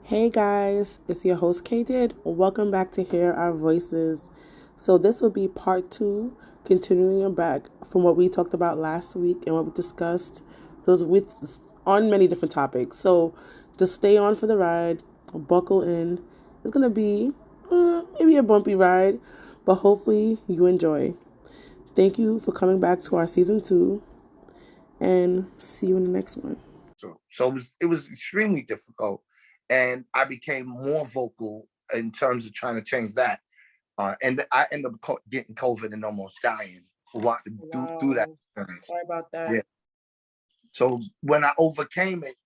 Hey guys, it's your host K Did. Welcome back to Hear Our Voices. So this will be part two, continuing back from what we talked about last week and what we discussed. So it's with on many different topics. So just stay on for the ride, buckle in. It's gonna be maybe a bumpy ride, but hopefully you enjoy. Thank you for coming back to our season two, and see you in the next one. So it was extremely difficult, and I became more vocal in terms of trying to change that. And I ended up getting COVID and almost dying do that. Wow, sorry about that. Yeah. So when I overcame it,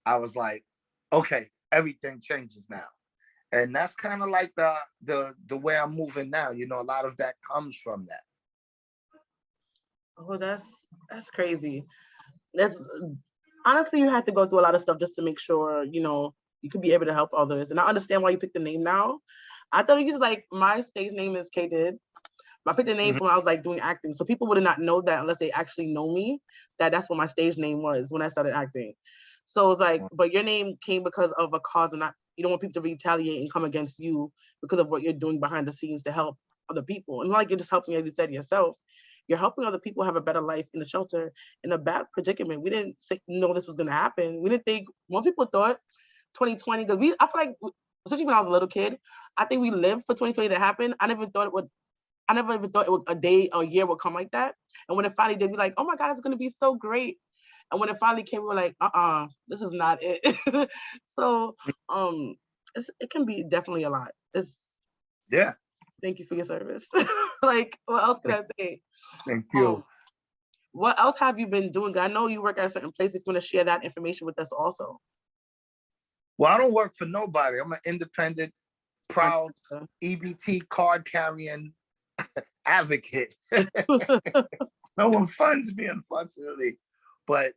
I was like, okay, everything changes now. And that's kind of like the way I'm moving now. A lot of that comes from that. Oh, that's crazy. That's honestly, you had to go through a lot of stuff just to make sure you could be able to help others. And I understand why you picked the name now. I thought you just like my stage name is K Did. I picked the name Mhm. when I was like doing acting, so people would not know that unless they actually know me. That's what my stage name was when I started acting. So it's like, but your name came because of a cause, and not you don't want people to retaliate and come against you because of what you're doing behind the scenes to help other people. And like you're just helping, as you said yourself, you're helping other people have a better life in the shelter in a bad predicament. We didn't know this was going to happen. We didn't think. Most people thought 2020 because I feel like, especially when I was a little kid, I think we lived for 2020 to happen. I never even thought a day or a year would come like that. And when it finally did, we like, oh my God, it's gonna be so great. And when it finally came, we were like, this is not it. So it can be definitely a lot. It's Yeah. Thank you for your service. Like, what else can I say? Thank Um, you. what else have you been doing? I know you work at a certain place. If you want to share that information with us also. Well, I don't work for nobody. I'm an independent, proud EBT card carrying advocate. No one funds me, unfortunately, but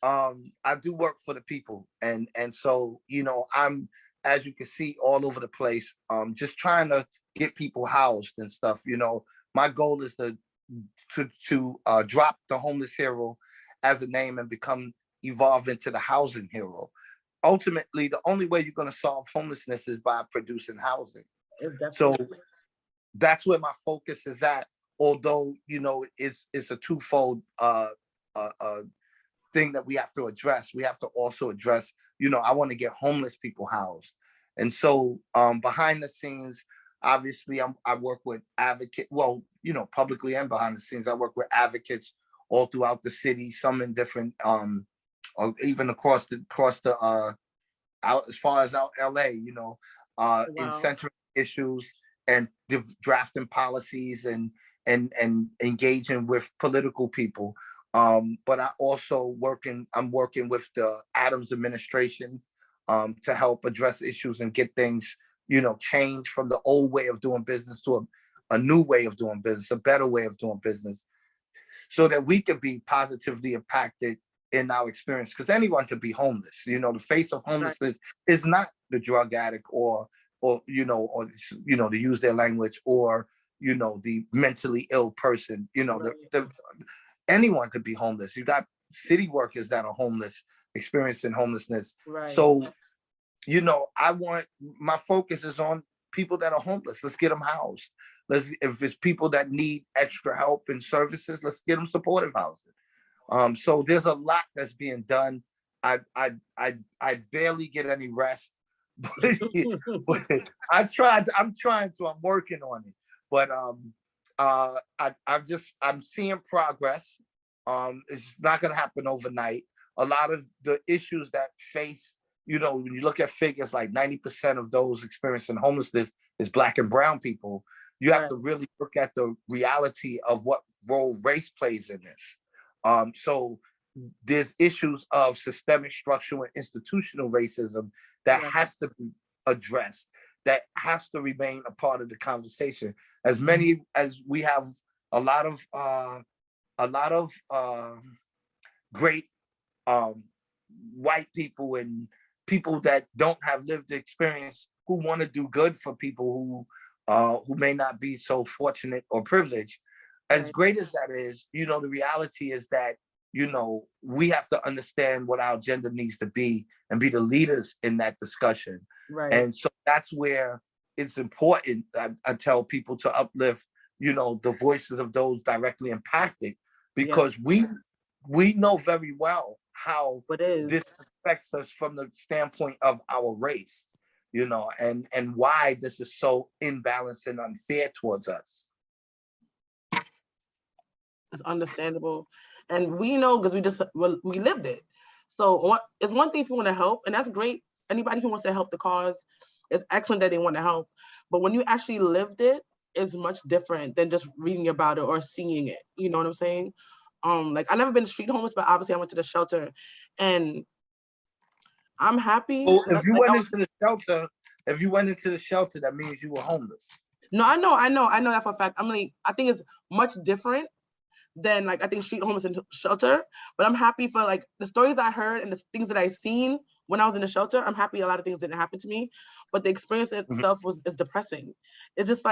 I do work for the people, and so I'm, as you can see, all over the place, just trying to get people housed and stuff. My goal is to drop the homeless hero as a name and evolve into the housing hero. Ultimately, the only way you're going to solve homelessness is by producing housing. It's So definitely that's where my focus is at. Although it's a twofold thing that we have to address. We have to also address. I want to get homeless people housed, and so behind the scenes, obviously, I work with advocates. Well, publicly and behind the scenes, I work with advocates all throughout the city. Some in different, or even across the out as far as out LA. In wow. central issues and drafting policies and engaging with political people. But I'm working with the Adams administration to help address issues and get things, change from the old way of doing business to a new way of doing business, a better way of doing business, so that we can be positively impacted in our experience. Because anyone could be homeless. The face of Right. homelessness is not the drug addict or to use their language, or the mentally ill person. Right. Anyone could be homeless. You got city workers that are homeless, experiencing homelessness. Right. So I want, my focus is on people that are homeless. Let's get them housed. If it's people that need extra help and services, let's get them supportive housing. So there's a lot that's being done. I barely get any rest, but I'm trying to. I'm working on it. But I'm seeing progress. It's not going to happen overnight. A lot of the issues that face, when you look at figures, like 90% of those experiencing homelessness is Black and brown people. You have Right. to really look at the reality of what role race plays in this. So there's issues of systemic, structural, and institutional racism that Right. has to be addressed, that has to remain a part of the conversation. As many as we have a lot of great um, white people and people that don't have lived experience who want to do good for people who may not be so fortunate or privileged. As Right. great as that is, the reality is that we have to understand what our agenda needs to be and be the leaders in that discussion. Right. And so that's where it's important. I tell people to uplift, the voices of those directly impacted, because we know very well how this affects us from the standpoint of our race, and why this is so imbalanced and unfair towards us. It's understandable. And we know because we lived it. So it's one thing if you want to help, and that's great. Anybody who wants to help the cause, it's excellent that they want to help. But when you actually lived it, it's much different than just reading about it or seeing it. You know what I'm saying? Like I've never been street homeless, but obviously I went to the shelter, and I'm happy. Well, if you went into the shelter, that means you were homeless. No, I know that for a fact. I think it's much different than I think street homeless and shelter. But I'm happy for the stories I heard and the things that I seen when I was in the shelter. I'm happy a lot of things didn't happen to me, but the experience itself is depressing. It's just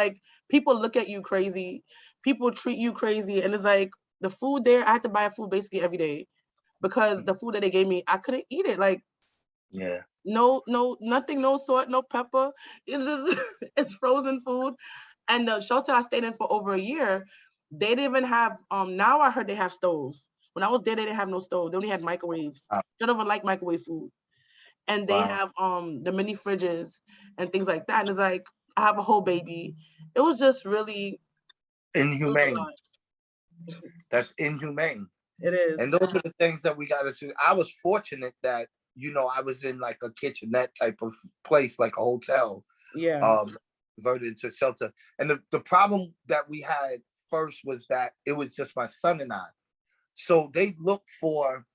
people look at you crazy, people treat you crazy, and it's the food there. I had to buy food basically every day because the food that they gave me, I couldn't eat it. No, nothing, no salt, no pepper. It's frozen food. And the shelter I stayed in for over a year, they didn't even have, now I heard they have stoves. When I was there, they didn't have no stove. They only had microwaves. I don't even like microwave food. And they have the mini fridges and things like that. And it's I have a whole baby. It was just really inhumane. That's inhumane. It is. And those are the things that we got to do. I was fortunate that, I was in a kitchenette type of place, like a hotel. Yeah. Converted into a shelter. And the problem that we had first was that it was just my son and I. So they look for,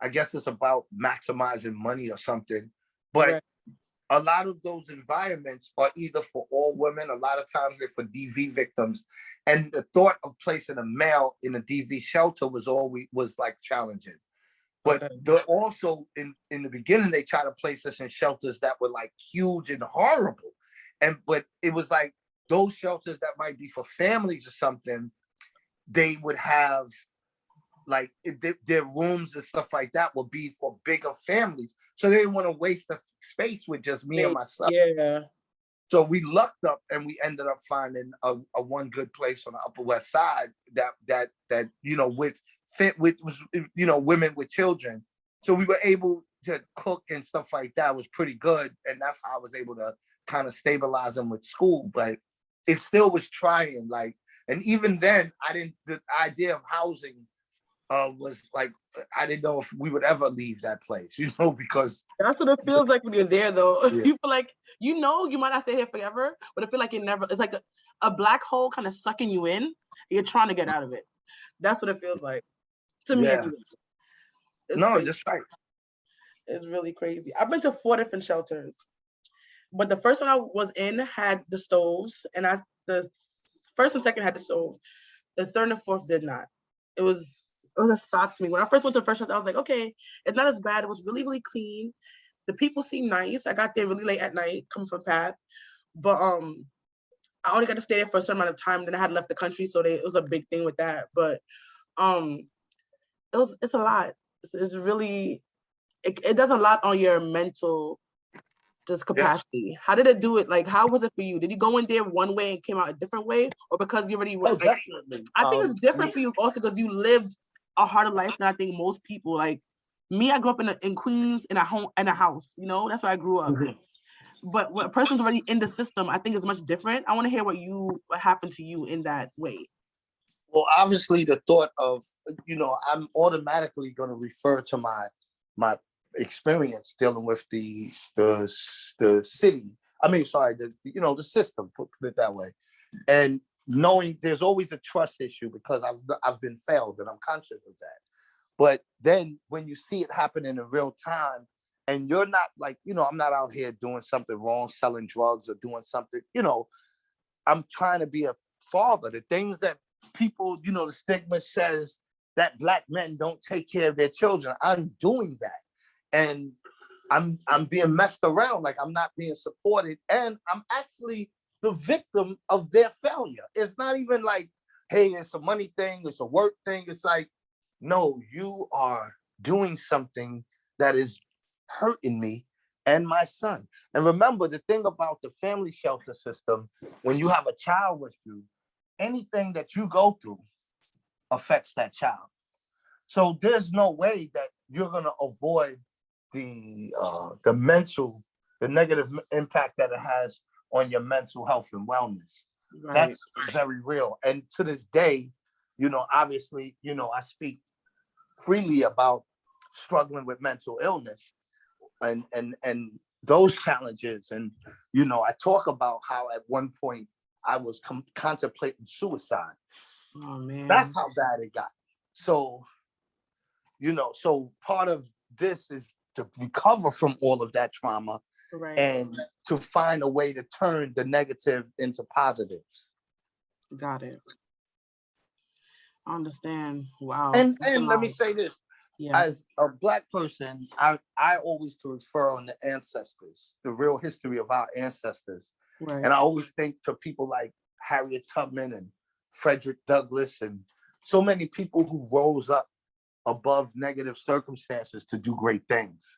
I guess it's about maximizing money or something. But a lot of those environments are either for all women, a lot of times they're for DV victims. And the thought of placing a male in a DV shelter was challenging. But they're also in the beginning, they try to place us in shelters that were huge and horrible. But it was those shelters that might be for families or something, they would have their rooms and stuff like that would be for bigger families. So they didn't want to waste the space with just me and my son. Yeah. So we lucked up and we ended up finding a one good place on the Upper West Side that with women with children. So we were able to cook and stuff like that. Was pretty good. And that's how I was able to kind of stabilize them with school. But it still was trying. And even then, the idea of housing was I didn't know if we would ever leave that place, because that's what it feels like when you're there, though. Yeah. You feel you might not stay here forever, but I feel it never. It's a black hole kind of sucking you in. You're trying to get out of it. That's what it feels like to me. Yeah. No, just right. It's really crazy. I've been to 4 different shelters, but the first one I was in had the stoves, and the first and second had the stove. The third and fourth did not. It was a shock to me. When I first went to the first shelter, I was okay, it's not as bad. It was really, really clean. The people seemed nice. I got there really late at night, coming from Path. But I only got to stay there for a certain amount of time. Then I had left the country, so it was a big thing with that. But it's a lot. It's really, it does a lot on your mental capacity. Yes. How did it do it? How was it for you? Did you go in there one way and came out a different way? Or because you already were? Definitely. I think it's different for you also because you lived a harder life than I think most people. Me, I grew up in Queens in a house, that's where I grew up. Mm-hmm. But when a person's already in the system, I think it's much different. I want to hear what happened to you in that way. Well, obviously the thought of, I'm automatically going to refer to my experience dealing with the city. The system, put it that way. And knowing there's always a trust issue because I've been failed and I'm conscious of that. But then when you see it happen in real time and you're not I'm not out here doing something wrong, selling drugs or doing something, I'm trying to be a father. The things that people, the stigma says that Black men don't take care of their children. I'm doing that. And I'm being messed around. I'm not being supported. And I'm actually the victim of their failure. It's not even hey, it's a money thing, it's a work thing. It's no, you are doing something that is hurting me and my son. And remember, the thing about the family shelter system, when you have a child with you, anything that you go through affects that child. So there's no way that you're gonna avoid the mental, the negative impact that it has on your mental health and wellness. Right. That's very real. And to this day, obviously, I speak freely about struggling with mental illness and those challenges. And, I talk about how at one point I was contemplating suicide. Oh man. That's how bad it got. So, so part of this is to recover from all of that trauma, right, and to find a way to turn the negative into positives. Got it. I understand. Wow. And let me say this. Yeah. As a Black person, I always can refer on the ancestors, the real history of our ancestors. Right. And I always think to people like Harriet Tubman and Frederick Douglass and so many people who rose up above negative circumstances to do great things.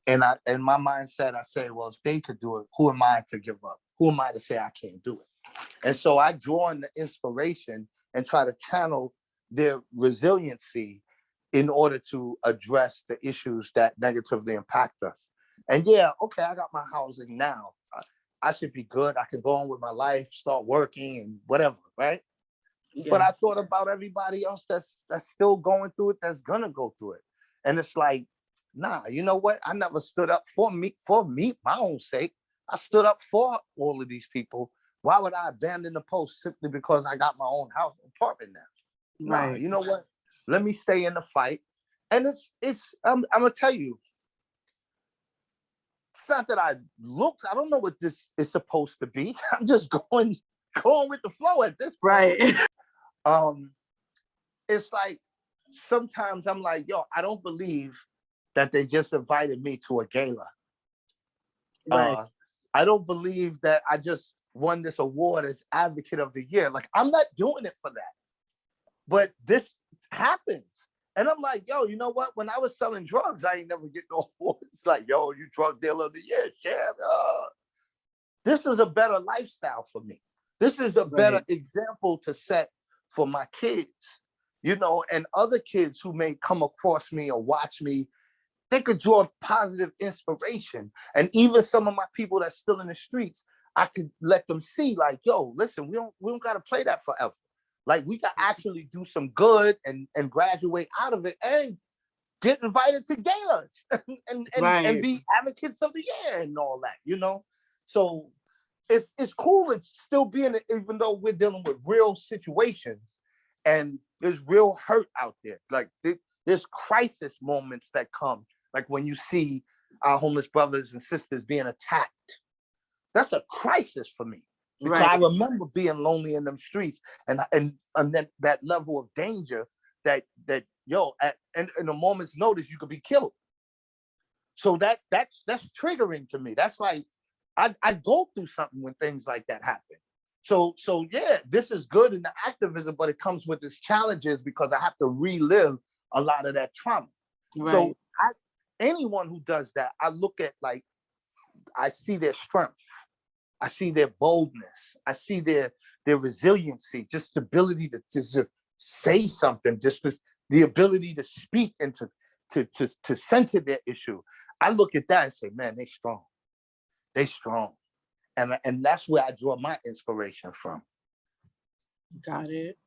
And in my mindset, I say, well, if they could do it, who am I to give up? Who am I to say I can't do it? And so I draw on the inspiration and try to channel their resiliency in order to address the issues that negatively impact us. And yeah, okay, I got my housing now. I should be good. I can go on with my life, start working and whatever, right? Yes. But I thought about everybody else that's still going through it, that's gonna go through it. And it's like, nah, you know what? I never stood up for me, my own sake. I stood up for all of these people. Why would I abandon the post simply because I got my own house apartment now? Right. Nah, you know what? Let me stay in the fight. And I'm gonna tell you, it's not that I don't know what this is supposed to be. I'm just going with the flow at this point. Right. It's like sometimes I'm like, yo, I don't believe that they just invited me to a gala. Right. I don't believe that I just won this award as Advocate of the Year. Like, I'm not doing it for that. But this happens. And I'm like, yo, you know what? When I was selling drugs, I ain't never get no awards. It's like, yo, you drug dealer of the year, champ. This is a better lifestyle for me. This is a better example to set for my kids, and other kids who may come across me or watch me. They could draw positive inspiration. And even some of my people that's still in the streets, I could let them see, like, yo, listen, we don't gotta play that forever. Like, we can actually do some good and graduate out of it and get invited to galas and be advocates of the year and all that, So it's cool. It's still being, even though we're dealing with real situations and there's real hurt out there. Like, there's crisis moments that come, like when you see our homeless brothers and sisters being attacked. That's a crisis for me. Because I remember being lonely in them streets and that level of danger that in a moment's notice you could be killed. So that's triggering to me. That's like I go through something when things like that happen. So yeah, this is good in the activism, but it comes with its challenges because I have to relive a lot of that trauma. Right. So anyone who does that, I look at, like, I see their strength. I see their boldness. I see their resiliency, just the ability to just say something, just the ability to speak and to center their issue. I look at that and say, man, they strong. They strong. And that's where I draw my inspiration from. Got it.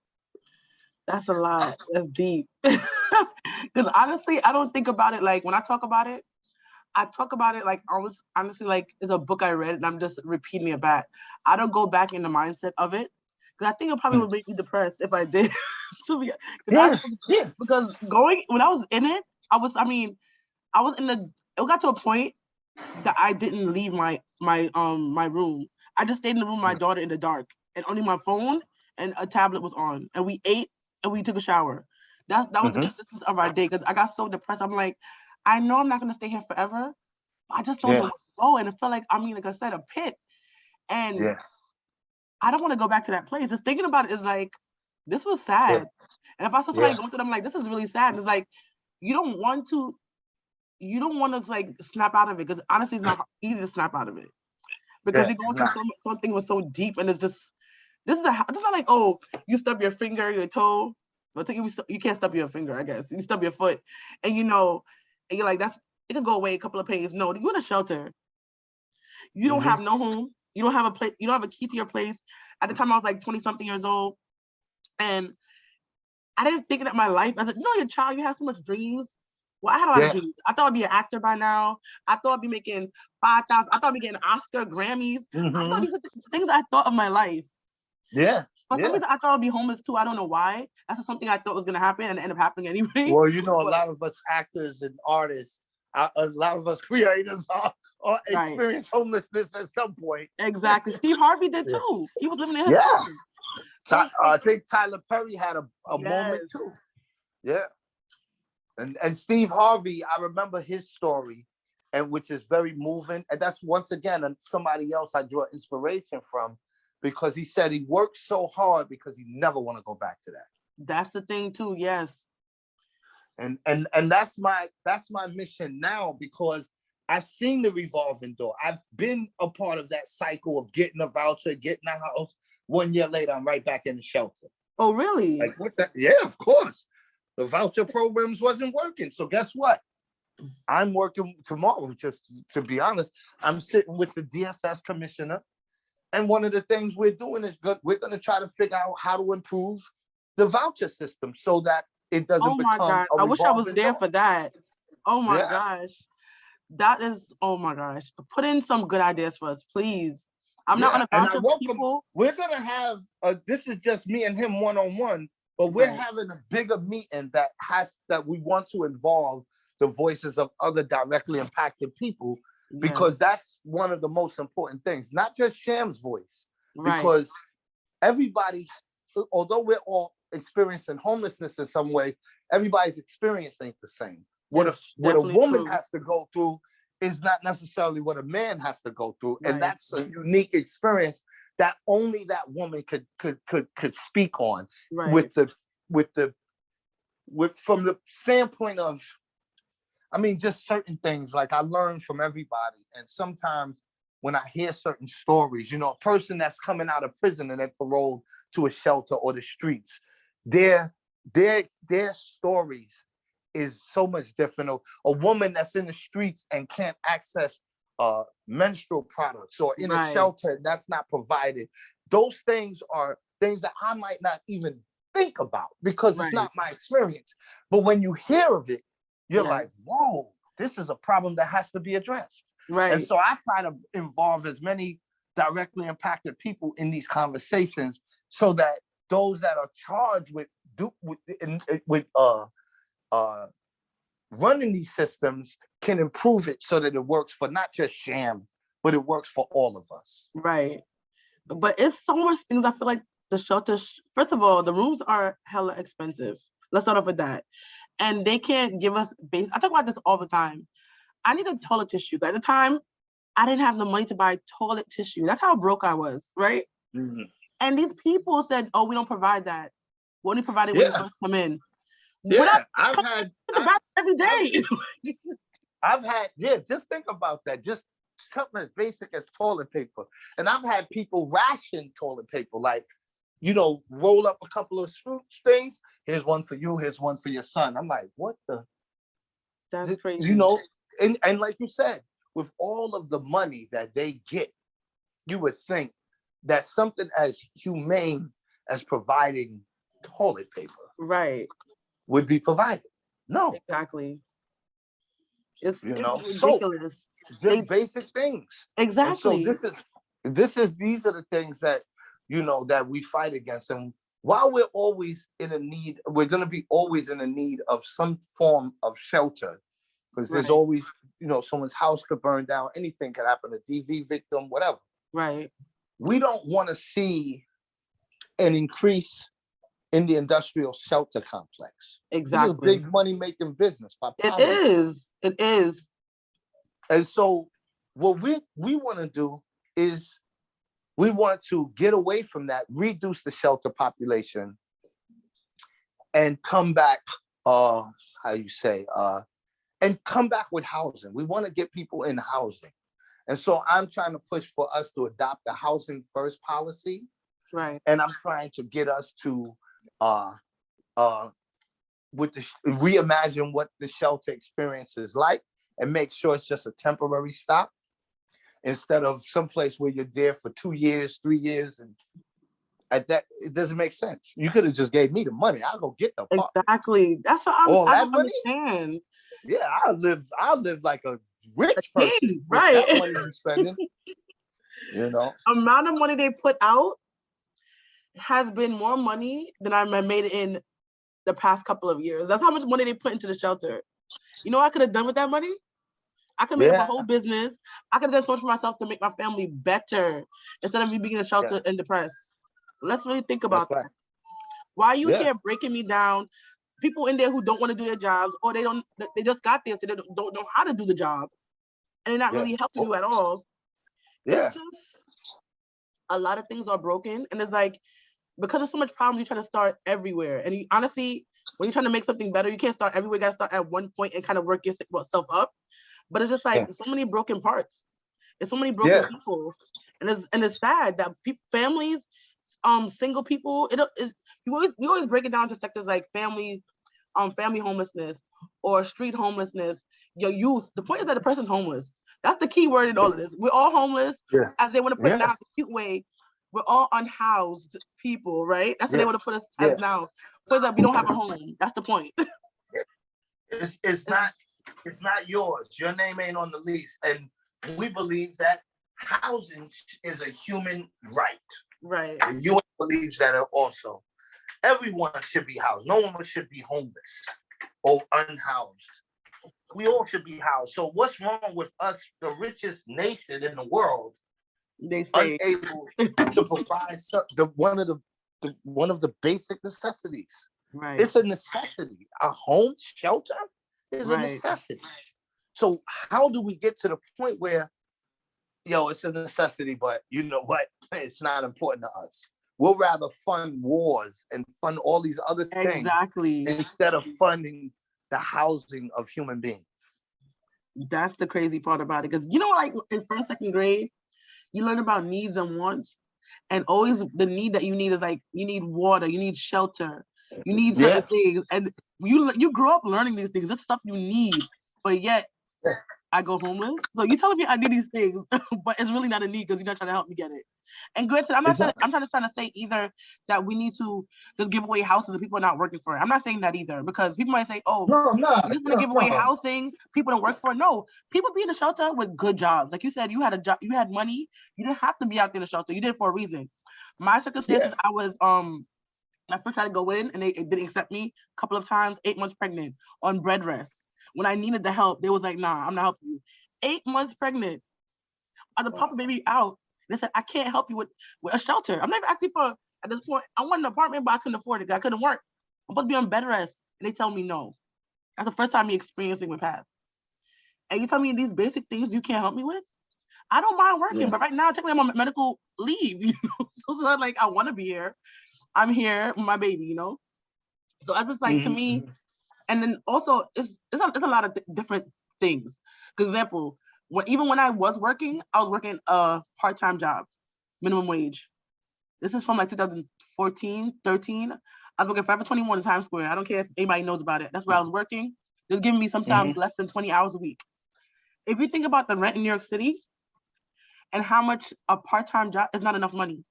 That's a lot. That's deep. Because honestly, I don't think about it like when I talk about it. I talk about it like honestly, like it's a book I read and I'm just repeating it back. I don't go back in the mindset of it because I think it probably would make me depressed if I did. Because when I was in it, I was it got to a point that I didn't leave my room. I just stayed in the room with my daughter in the dark, and only my phone and a tablet was on, and we ate and we took a shower. That was the consistency of our day because I got so depressed. I'm like, I know I'm not going to stay here forever. I just don't know where to go. And it felt like, like I said, a pit. And I don't want to go back to that place. Just thinking about it is like, this was sad. And if I saw somebody going through them, like, this is really sad. And it's like, you don't want to like snap out of it, because honestly, it's not easy to snap out of it, because you're going through something was so deep, and it's just this is not like, oh, you stub your finger, your toe, but you can't stub your finger, I guess. You stub your foot, and and you're like, it can go away a couple of pains. No, you're in a shelter. You don't have no home. You don't have a place. You don't have a key to your place. At the time, I was like 20 something years old, and I didn't think that my life as you're a child, you have so much dreams. Well, I had a lot of dreams. I thought I'd be an actor by now. I thought I'd be making 5,000. I thought I'd be getting Oscar, Grammys. I thought these are things I thought of my life. Yeah. For some reason, I thought I'd be homeless too. I don't know why. That's just something I thought was gonna happen, and it ended up happening anyway. Well, a lot of us actors and artists, a lot of us creators are experience homelessness at some point. Exactly. Steve Harvey did too. He was living in his home. I think Tyler Perry had a moment too. Yeah. And Steve Harvey, I remember his story, and which is very moving. And that's once again somebody else I draw inspiration from, because he said he worked so hard because he never want to go back to that. That's the thing too. Yes. And that's my mission now, because I've seen the revolving door. I've been a part of that cycle of getting a voucher, getting a house. 1 year later, I'm right back in the shelter. Oh, really? Like what? Yeah, of course. The voucher programs wasn't working. So guess what? I'm working tomorrow. Just to be honest, I'm sitting with the DSS commissioner, and one of the things we're doing is we're going to try to figure out how to improve the voucher system so that it doesn't become. Oh my God! I wish I was there for that. Oh my gosh, that is. Oh my gosh, put in some good ideas for us, please. I'm not on a voucher people. We're gonna have. This is just me and him one-on-one. But we're having a bigger meeting that we want to involve the voices of other directly impacted people, because that's one of the most important things, not just Sham's voice, because everybody, although we're all experiencing homelessness in some ways, everybody's experience ain't the same. What a woman has to go through is not necessarily what a man has to go through. And that's a unique experience that only that woman could speak on, from the standpoint of, I mean, just certain things. Like I learn from everybody, and sometimes when I hear certain stories, a person that's coming out of prison and they're paroled to a shelter or the streets, their stories is so much different. A woman that's in the streets and can't access menstrual products, or in a shelter that's not provided. Those things are things that I might not even think about, because it's not my experience. But when you hear of it, you're like, whoa, this is a problem that has to be addressed. And so I try to involve as many directly impacted people in these conversations, so that those that are charged with running these systems can improve it, so that it works for not just Sham, but it works for all of us. Right. But it's so much things. I feel like the shelters, first of all, the rooms are hella expensive. Let's start off with that. And they can't give us base. I talk about this all the time. I need a toilet tissue. But at the time, I didn't have the money to buy toilet tissue. That's how broke I was, right? Mm-hmm. And these people said, oh, we don't provide that. We only provide it when you first come in. Yeah, I've had every day. Just think about that. Just something as basic as toilet paper. And I've had people ration toilet paper, like, roll up a couple of things. Here's one for you, here's one for your son. I'm like, what the? That's crazy. And like you said, with all of the money that they get, you would think that something as humane as providing toilet paper would be provided. No. Exactly. It's ridiculous. So just basic things. Exactly. And so these are the things that, that we fight against. And while we're always in a need, we're going to be always in a need of some form of shelter, because there's always, someone's house could burn down, anything could happen, a DV victim, whatever. Right. We don't want to see an increase in the industrial shelter complex. Exactly. This is a big money-making business. It is. And so what we want to do is we want to get away from that, reduce the shelter population, and come back, how you say, and come back with housing. We want to get people in housing. And so I'm trying to push for us to adopt the housing first policy. Right. And I'm trying to get us to reimagine what the shelter experience is like and make sure it's just a temporary stop instead of someplace where you're there for 2 years, 3 years. And at that, it doesn't make sense. You could have just gave me the money. I'll go get the apartment. Exactly. That's what I don't understand. Yeah, I'll live like a rich person with right. that money you're spending. Amount of money they put out has been more money than I made in the past couple of years. That's how much money they put into the shelter. You know what I could have done with that money? I could make up a whole business. I could have done so much for myself to make my family better instead of me being in a shelter and depressed. Let's really think about that. Why are you here breaking me down? People in there who don't want to do their jobs, or they just got there, so they don't know how to do the job, and they're not really helping you at all. Yeah. It's just a lot of things are broken, and it's like, because there's so much problems, you're trying to start everywhere. And you, honestly, when you're trying to make something better, you can't start everywhere. You got to start at one point and kind of work yourself up. But it's just like so many broken parts. There's so many broken people, and it's sad that families, single people. We always break it down to sectors like family homelessness or street homelessness. Your youth. The point is that the person's homeless. That's the key word in all of this. We're all homeless, as they want to put it down in a cute way. We're all unhoused people, right? That's what they want to put us as now. Point that we don't have a home. That's the point. It's not yours. Your name ain't on the lease. And we believe that housing is a human right. Right. And UN believes that also. Everyone should be housed. No one should be homeless or unhoused. We all should be housed. So what's wrong with us, the richest nation in the world, they say unable to provide one of the basic necessities? Right. It's a necessity. A home shelter is a necessity. So how do we get to the point where, it's a necessity, but you know what? It's not important to us. We'll rather fund wars and fund all these other things instead of funding the housing of human beings. That's the crazy part about it. Because like in first, second grade, you learn about needs and wants. And always the need that you need is like, you need water, you need shelter, you need certain things. And you grow up learning these things. This stuff you need. But yet, I go homeless. So you're telling me I need these things, but it's really not a need because you're not trying to help me get it. And granted, I'm trying to say either that we need to just give away houses and people are not working for it. I'm not saying that either, because people might say, you just want to give away housing, people don't work for it. No, people be in the shelter with good jobs. Like you said, you had a job, you had money, you didn't have to be out there in the shelter. You did it for a reason. My circumstances, I was I first tried to go in and they didn't accept me a couple of times, 8 months pregnant on bed rest. When I needed the help, they was like, nah, I'm not helping you. 8 months pregnant. I had to pop a baby out. They said, I can't help you with a shelter. I'm not even asking for, at this point, I want an apartment, but I couldn't afford it. I couldn't work. I'm supposed to be on bed rest. And they tell me no. That's the first time me experiencing with PATH. And you tell me these basic things you can't help me with? I don't mind working, but right now, technically I'm on medical leave, So it's not like I want to be here. I'm here with my baby, So I just like, to me, and then also it's a lot of different things. For example, even when I was working a part-time job, minimum wage. This is from like 2014, 13. I was working Forever 21 in Times Square. I don't care if anybody knows about it. That's where I was working. They're giving me sometimes less than 20 hours a week. If you think about the rent in New York City and how much a part-time job is not enough money.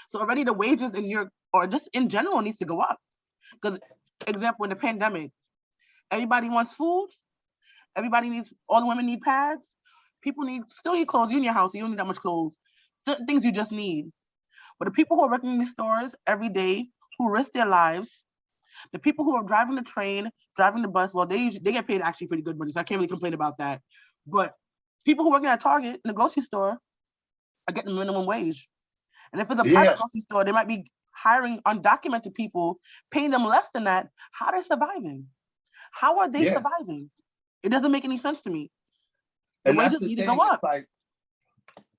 So already the wages in New York, or just in general, needs to go up. Because, example, in the pandemic, everybody wants food. All the women need pads. People still need clothes. You in your house, you don't need that much clothes. Things you just need. But the people who are working in these stores every day, who risk their lives, the people who are driving the train, driving the bus, well, they get paid actually pretty good money, so I can't really complain about that. But people who are working at Target in the grocery store are getting minimum wage. And if it's a private grocery store, they might be hiring undocumented people, paying them less than that. How are they surviving? How are they surviving? It doesn't make any sense to me. The wages need to go up.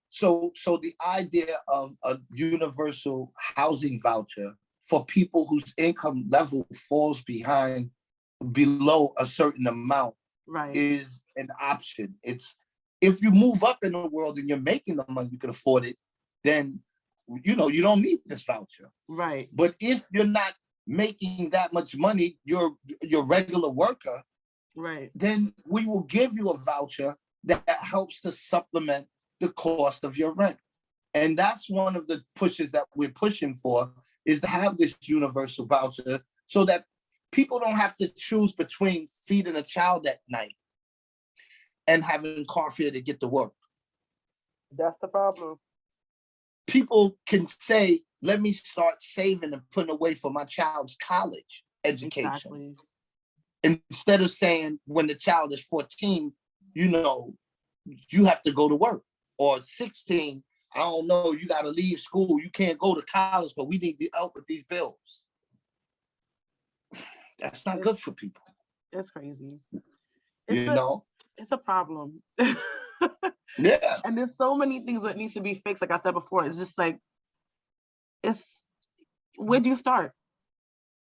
So the idea of a universal housing voucher for people whose income level falls below a certain amount Right. is an option. It's if you move up in the world and you're making the money, you can afford it, then you don't need this voucher. Right. But if you're not making that much money, you're regular worker, right, then we will give you a voucher that helps to supplement the cost of your rent. And that's one of the pushes that we're pushing for, is to have this universal voucher so that people don't have to choose between feeding a child at night and having car fare to get to work. That's the problem. People can say, let me start saving and putting away for my child's college education. Exactly. Instead of saying when the child is 14, you have to go to work. Or 16, I don't know, you got to leave school. You can't go to college, but we need help with these bills. That's not good for people. It's crazy. It's a problem. Yeah. And there's so many things that needs to be fixed. Like I said before, it's just like, where do you start?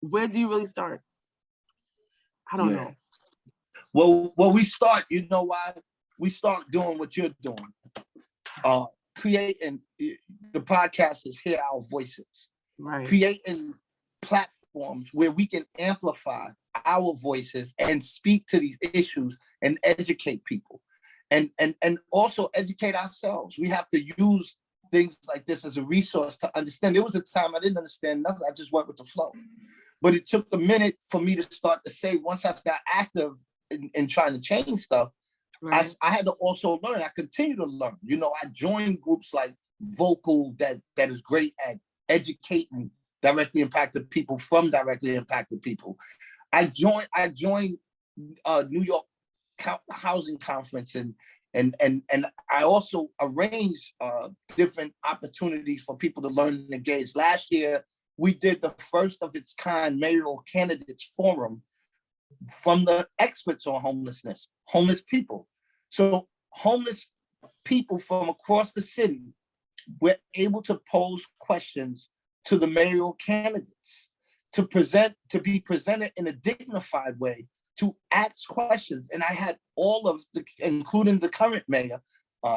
Where do you really start? I don't know. Well, we start, why? We start doing what you're doing. Creating, the podcast is Hear Our Voices. Right. Creating platforms where we can amplify our voices and speak to these issues and educate people. And also educate ourselves. We have to use things like this as a resource to understand. There was a time I didn't understand nothing. I just went with the flow. But it took a minute for me to start to say, once I got active in trying to change stuff, right. I had to also learn. I continue to learn. I joined groups like Vocal that is great at educating directly impacted people from directly impacted people. I joined New York Housing Conference, and I also arranged different opportunities for people to learn and engage. Last year, we did the first of its kind mayoral candidates forum from the experts on homelessness, homeless people. So homeless people from across the city were able to pose questions to the mayoral candidates, to be presented in a dignified way, to ask questions. And I had all of including the current mayor,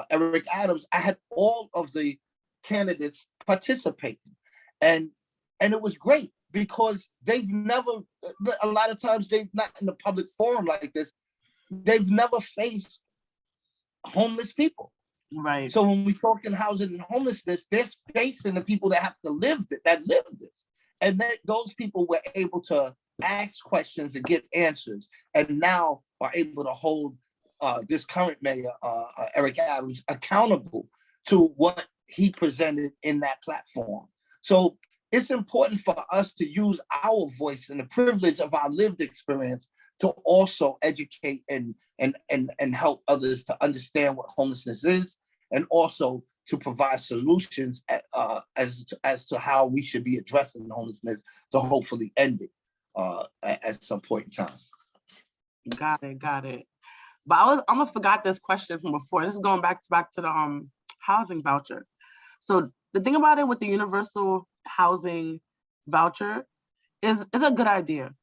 Eric Adams, I had all of the candidates participating. And it was great because a lot of times they've not in a public forum like this, they've never faced homeless people. Right. So when we talk in housing and homelessness, they're facing the people that have to live this. And those people were able to ask questions and get answers, and now are able to hold this current mayor, Eric Adams, accountable to what he presented in that platform. So it's important for us to use our voice and the privilege of our lived experience to also educate and help others to understand what homelessness is, and also to provide solutions as to how we should be addressing homelessness to hopefully end it at some point in time. Got it. But I almost forgot this question from before. This is going back to the housing voucher. So the thing about it with the universal housing voucher is a good idea.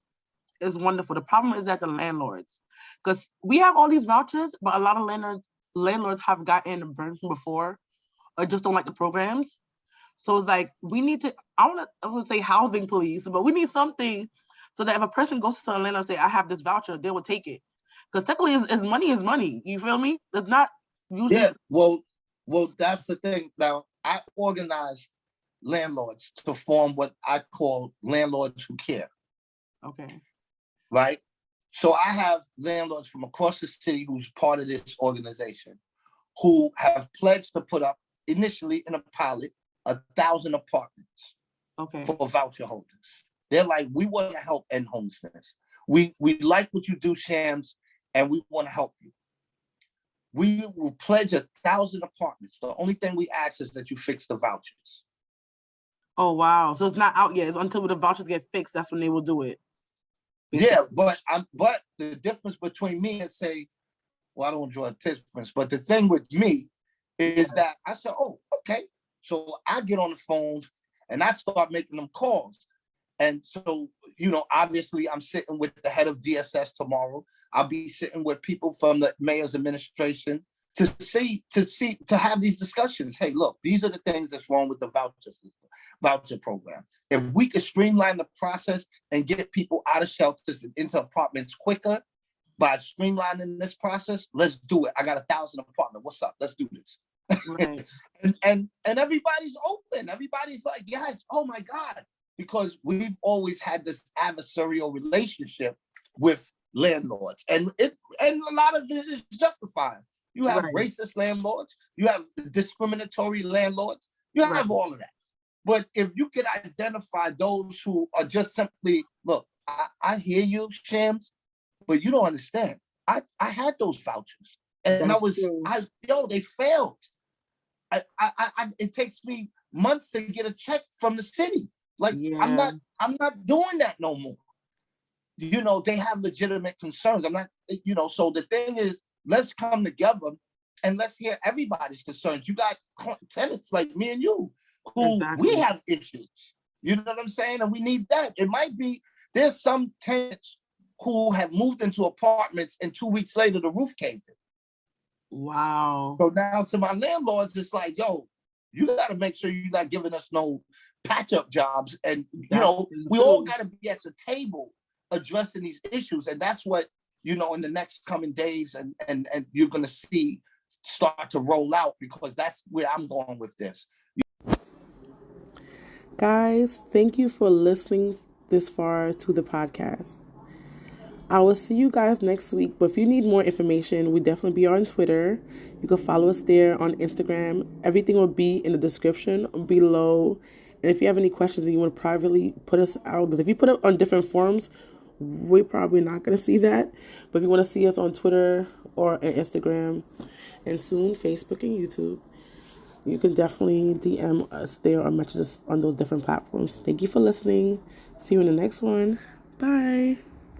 It's wonderful. The problem is that the landlords, because we have all these vouchers, but a lot of landlords have gotten burned from before, or just don't like the programs. So it's like we need to. I want to say housing police, but we need something so that if a person goes to the landlord and say, "I have this voucher," they will take it. Because technically, is money. You feel me? It's not usually. Yeah. Well, that's the thing. Now, I organized landlords to form what I call landlords who care. Okay. Right. So I have landlords from across the city who's part of this organization, who have pledged to put up initially in a pilot 1,000 apartments. Okay. For voucher holders. They're like, we want to help end homelessness. We like what you do, Shams, and we want to help you. We will pledge 1,000 apartments. The only thing we ask is that you fix the vouchers. Oh, wow. So it's not out yet. It's until the vouchers get fixed, that's when they will do it. Yeah, but the difference between me and say, well, I don't enjoy a difference, but the thing with me is that I said, oh, okay. So I get on the phone and I start making them calls. And so, obviously I'm sitting with the head of DSS tomorrow. I'll be sitting with people from the mayor's administration to have these discussions. Hey, look, these are the things that's wrong with the voucher program. If we could streamline the process and get people out of shelters and into apartments quicker by streamlining this process, let's do it. I got 1,000 apartments. What's up? Let's do this. Right. and everybody's open. Everybody's like, yes, oh my God. Because we've always had this adversarial relationship with landlords. And a lot of it is justified. You have racist landlords, you have discriminatory landlords, you have all of that. But if you can identify those who are just simply, look, I hear you, Shams, but you don't understand. I had those vouchers. And they failed. It takes me months to get a check from the city. Like, I'm not doing that no more. They have legitimate concerns. I'm not, so the thing is, let's come together and let's hear everybody's concerns. You got tenants like me and you who we have issues. You know what I'm saying? And we need that. It might be, there's some tenants who have moved into apartments and 2 weeks later, the roof caved in. Wow. So now to my landlords, it's like, yo, you got to make sure you're not giving us no patch-up jobs. And, we all got to be at the table addressing these issues. And that's what, in the next coming days and you're going to see start to roll out, because that's where I'm going with this. Guys, thank you for listening this far to the podcast. I will see you guys next week, but if you need more information, we definitely be on Twitter. You can follow us there on Instagram. Everything will be in the description below. And if you have any questions and you want to privately put us out, because if you put it on different forums, we're probably not going to see that. But if you want to see us on Twitter or on Instagram, and soon Facebook and YouTube, you can definitely DM us there or message us on those different platforms. Thank you for listening. See you in the next one. Bye.